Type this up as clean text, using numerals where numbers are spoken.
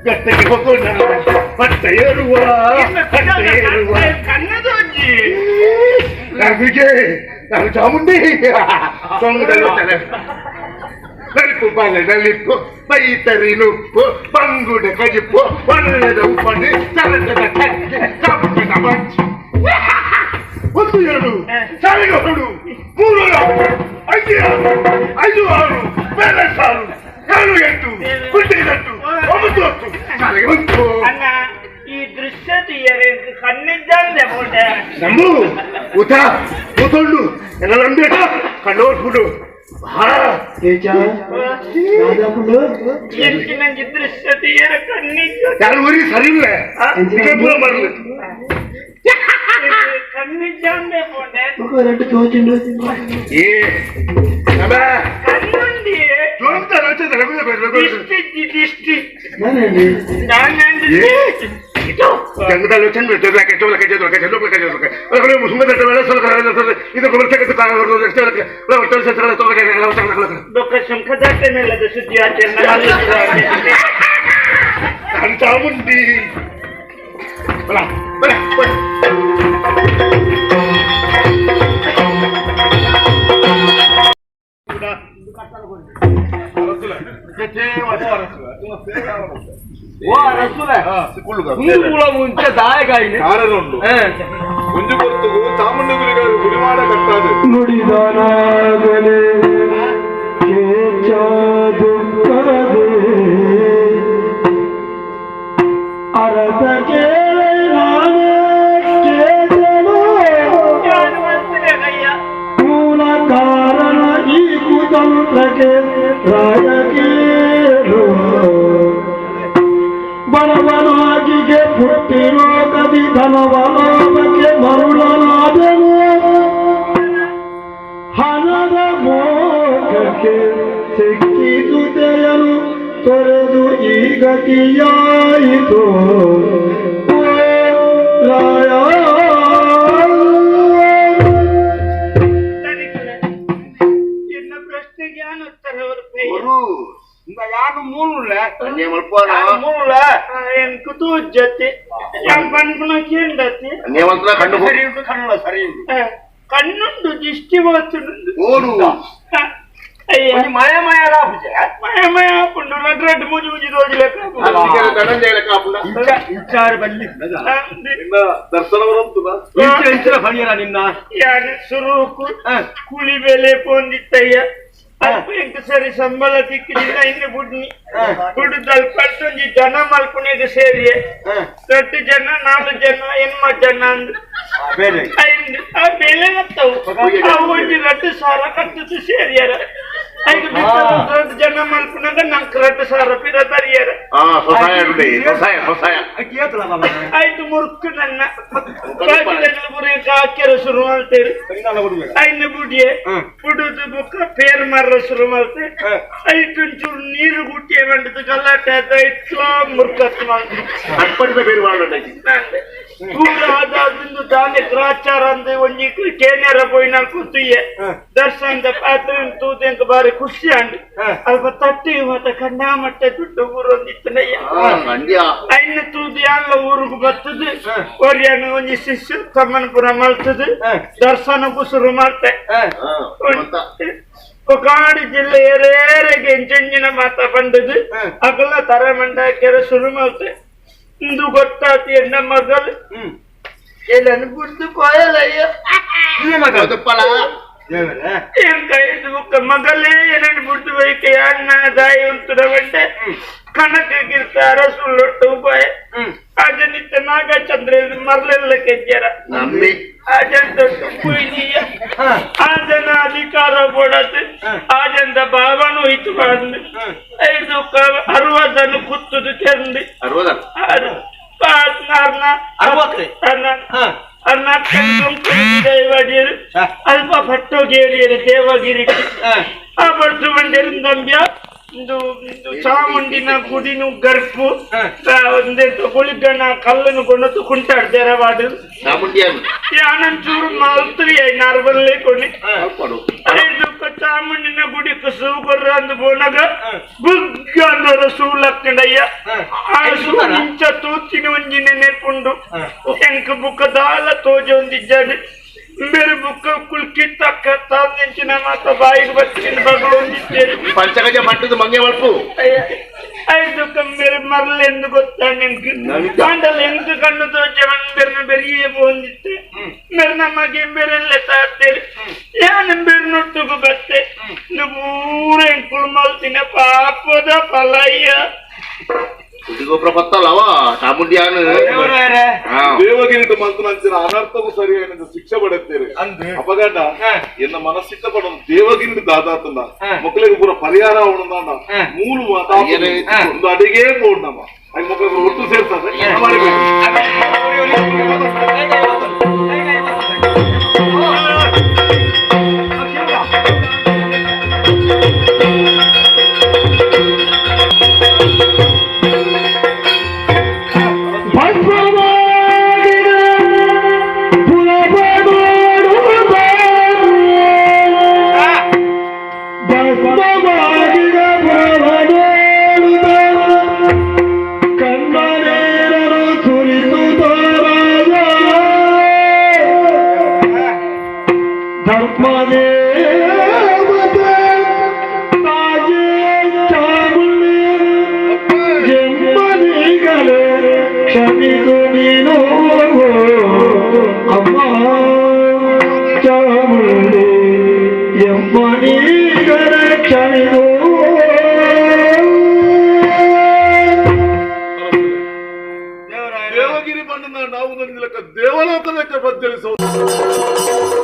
ಗಟ್ಟೆಗೆ ಹೋಗೋಣ ಮತ್ತೆ ಏರುವ ಕನ್ನದೋಜಿ ನಮಗೆ ನಾನು ಚಾಮುಂಡಿ ನಲಿಪು ಬಾಲೆ ನಲಿಪು ಬೈತರಿ ನುಪ್ಪು ಬಂಗುಡ ಕಜಿಪ್ಪು ಒಳ್ಳೆದ ಉಪ್ಪಣಿ ಚಲನದ ಕಟ್ಟಿ ಕಬ್ಬಿನ ಮಂಚು ಒಂದು ಎರಡು ಸಾವಿರ ಹೊಡು ಮೂರು ಐದು ಐದು ಆರು ಬೇರೆ ಸಾರು ಏಳು ಎಂಟು ಕುಂಟು ಒಂಬತ್ತು ಹತ್ತು ಶಾಲೆಗೆ ಬಂತು ಅಣ್ಣ ಈ ದೃಶ್ಯ ತೀಯರೆ ಕಣ್ಣಿದ್ದಂದೆ ಬೋಟೆ ನಮ್ಮು ಊಟ ಕೂತ್ಕೊಂಡು ಎಲ್ಲ ನಂಬೇಕ ಕಣ್ಣೋಡ್ಬಿಡು ನಂಗೆ ದೃಶ್ಯ ತೀಯರ ಕಣ್ಣಿದ್ದ ಯಾರು ಊರಿಗೆ ಸರಿ ಇಲ್ಲ ಮಾಡಲಿ ಕಣ್ಣಿದ್ದಂದೆ ಬೋಟೆ ಏ ಕಣ್ಣುಂಡಿ ದಿಷ್ಟಿ ಜಂಗದಲ್ಲಿ ಚಂದ್ರ ಚೋದಕ್ಕೆ ಚೋದಕ್ಕೆ ಚೋದಕ್ಕೆ ಚೋದಕ್ಕೆ ಚೋದಕ್ಕೆ ಸುಮ್ಮನೆ ಇದು ಶಂಖದಾಟನೆಲ್ಲದ ಸುದ್ದಿ ಆಚರಣೆ ಚಾಮುಂಡಿ ಮುಂಚೆ ದಾಯಗಾಯಿನಿ ಮುಂಜು ಗೊತ್ತುಗೂ ಚಾಮುಂಡಿ ಗುರಿಗಳು ಗುರಿ ಮಾಡ ಕಟ್ಟಾದು ನುಡಿದನಾಗಲೇ ಅರಸ ಕೇಳಿ ಮೂಲ ಕಾರಣ ಈ ಕುತಂತ್ರಕ್ಕೆ ರಾಜಕೀಯರು ಬಡವನಾಗಿಗೆ ಹುಟ್ಟಿರೋ ಕದಿ ಧನವನಾದಕ್ಕೆ ಮರುಳನಾದನು ಹಣದ ಮೋಹಕ್ಕೆ ಸಿಕ್ಕಿದುದೆಯನು ತೊರೆದು ಈ ಗತಿಯಾಯಿತು ರಾಯ என்ன பிரச்சனைக்கு உத்தர ಯಾರು ಮೂಲ எனக்கு தூஜத்தி என் பண்புனக்கு ఏంటది ಕಣ್ಣು ಸರಿ ಕಣ್ಣುಂಡು ದಿಷ್ಟಿ ಹೋಗ್ತುಂಡು ಓಡು ಅಯ್ಯ ಮಾಯ ಮಾಯ ರಾಪುಜ ಮಾಯ ಮಾಯ ಹಾಕೊಂಡು ನಡ್ರಡ್ ಮುಜಿ ಮುಜಿ ತೋಜಲೆಕ್ಕ ವಿಚಾರ ಬಲ್ಲಿ ದರ್ಶನ ಫಣಿಯರ ನಿನ್ನ ಯಾರು ಸುರು ಕೂಲಿ ಬೆಲೆ ಪೊಂದಿತ್ತಯ್ಯ ಎಂಟು ಸರಿ ಸಂಬಳ ತಿಕ್ಕಿದಿಲ್ಲ ಇನ್ನು ಬುಡ್ನಿ ಬುಡ್ದಲ್ ಪಟ್ಟೊಂಜಿ ಜನ ಮಲ್ಪುಣಿಗೆ ಸೇರಿ 8 ಜನ 4 ಜನ 8 ಜನ ಅಂದ್ರೆ ಆ ಬೆಲೆ ಹತ್ತವು ಅವು 2 ಸಾವಿರ ಕಟ್ಟುದು ಸೇರಿಯಾರ 5 ಜನ ಮಲ್ಪುನಾಗ ನಂಗೆ 2 ಸಾವಿರ ಪಿರ ತರಿಯಾರ ಆಯ್ತು ಮುರುಕು ನನ್ನ ಹಾಕ್ಯಾರ ಶುರು ಮಾಡ್ತೇವೆ ಐನ ಬುಡಿಯೆ ಬುಡುದು ಬುಕ್ಕ ಪೇರ್ ಮಾರ ಶುರು ಮಾಡ್ತೆ ಐಟ್ ಒಂಚೂರು ನೀರು ಗುಟ್ಟಿಯೇ ಬಂಡದು ಗಲಾಟೆ ಆದ ಇಟ್ಲ ಮುರುಕತ್ತು ಮಾಡ್ತಾರೆ ಬೇರೆ ಮಾಡೋಣ ಪೂರ ಅದಾದಿಂದು ತಾನೇ ಗ್ರಾಚಾರ ಅಂದೆ ಒಂಜಿ ಕೇನ್ಯಾರ ಪೋಯಿನ ಕೂತಿಯೆ ದರ್ಶನದ ಪಾತ್ರ ತೂತೆ ಅಂತ ಬಾರಿ ಖುಷಿ ಅಂಡ್ ಅಲ್ಪ ತಟ್ಟಿ ಮತ್ತೆ ಕಣ್ಣಾ ಮಟ್ಟೆ ದುಡ್ಡು ಊರೊಂದಿತ್ತನಯ್ಯ ಐನ ತೂದಿ ಅಲ್ಲ ಊರಿಗೆ ಬರ್ತದೆ ಒರಿಯನು ಒಂಜಿ ಶಿಷ್ಯ ತಮ್ಮನಪುರ ಮಲ್ತದೆ ದರ್ಶನಕ್ಕೂ ಶುರು ಮಾಡ್ತೆ ಕಾಡು ಜಿಲ್ಲೆ ಏರೇರೆಗೆ ಎಂಚಂಜಿನ ಮಾತ ಬಂದದು ಅಗಲ ತರ ಮಂಡಾಕ್ಯಾರ ಶುರು ಮಾಡ್ತೆ ಇಂದು ಗೊತ್ತಾತಿ ಎನ್ನ ಮಗಳು ಎಲ್ಲನ್ನು ಬಿಡ್ದು ಕೊಯಲಯ್ಯ ಏನ್ ಕೈದು ಮಗಳೇ ಏನನ್ನು ಬಿಡ್ದು ಬೈಕೆ ಅಣ್ಣ ದಾಯಿ ಉಂಟು ಬಂಡೆ ಕಣಕ್ಕಿರ್ತಾರ ಸುಳ್ಳೊಟ್ಟು ಉಪಾಯ ಅಜನಿತ್ತ ನಾಗಚಂದ್ರ ಮರಳೆಲ್ಲ ಕೆಜ್ಜಾರ ಆಜಂತ ಕುಯ್ನಿಯ ಆಜನ ಅಧಿಕಾರ ಕೊಡತ್ತೆ ಆಜಂತ ಭಾವನು ಇತ್ತು ಬಂದು 60 ಕುತ್ತದು ಚೆಂದಿ 60 ಅಲ್ಪ ಪಟ್ಟೋಗೇರಿಯರು ದೇವಗಿರಿ ಆ ಬರ್ತು ಬಂದಿರಂದ್ಯ ಚಾಮುಂಡಿನ ಗುಡಿನು ಗರ್ಪು ಒಂದೆಂಟು ಗುಳಿಗನ ಕಲ್ಲನ್ನು ಕೊಂಡತ್ತು ಕುಂಟಾಡ್ದೇರವಾಡು ಯಾನಂಚೂರು ಮಾಲ್ತ್ರಿ ನಾರ್ಬಲ್ಲೇ ಕೊನೆ ಚಾಮುಂಡಿನ ಗುಡಿ ಸೂಪರ್ ಅಂದು ಬೋನಗ ಬುಗ್ಗ ಅನ್ನೋದು ಸೂಲಕ್ಕಂಡಯ್ಯ ಆ ಸೂ ಇಂಚ ತೂತಿನ ಒಂಜಿನ ನೆಪುಂಡು ಎಂಕ ಬುಕ್ಕ ದಾಲ ತೋಜಿ ಒಂದಿದ್ದಾನೆ ಬೇರೆ ಬುಕ್ಕ ಕುಲ್ಕಿ ತಕ್ಕ ತಾಂಚಿನ ಮಾತ ಬಾಯಿಗೆ ಬರ್ತೀನಿ ಬಗಳೊಂದಿದ್ದೇನೆ ಪಂಚಗಜ ಮಟ್ಟದ ಮಂಗೆ ಮಲ್ಪು ಐದು ಕಂಬೇರೆ ಮರಲೆಂದು ಗೊತ್ತಾ ನೆನ್ಕು ಕಾಂಡಲ್ ಎಂಕು ಕಣ್ಣು ತೋಚೆ ಬೆರ್ನ ಬೆರಿಯೇ ಬಂದಿತ್ತೆ ಬೆರ್ನ ಮಗೆ ಬೆರೆಲ್ಲ ತಾಡ್ತೇನೆ ಯಾನ ಬೆರ್ ನೋಡ್ತುಗು ಬತ್ತೆ ಪೂರ ಎಂಕುಳು ಮಲ್ತಿನ ಪಾಪದ ಫಲಯ್ಯ ಗೊಬ್ಬರ ಪತ್ತಲ್ಲವ ಚಾಮುಂಡಿಯಾನು ದೇವಗಿರಿಟ್ಟು ಮಂತ್ರ ಅಂಚಿನ ಅನರ್ಥವು ಸರಿಯಾಗಿ ಶಿಕ್ಷೆ ಪಡುತ್ತೇವೆ ಅಪಗಂಡ ಎನ್ನ ಮನಸ್ಸಿಟ್ಟ ಪಡೋದು ದೇವಗಿರಿ ದಾದಾತಂದ ಮಕ್ಕಳಿಗೆ ಪೂರ ಪರಿಹಾರ ಅವನಂದ ಮೂಲು ಒಂದು ಅಡಿಗೆ ಪೋಡ್ನಮ್ಮ ಅಲ್ಲಿ ಮಕ್ಕಳಿಗೆ ಒಟ್ಟು ಸೇರ್ತದೆ ದೇವಗಿರಿ ಬಣ್ಣ ನಾವು ದೇವಲೋಕದ ಬದಲಿಸುವುದು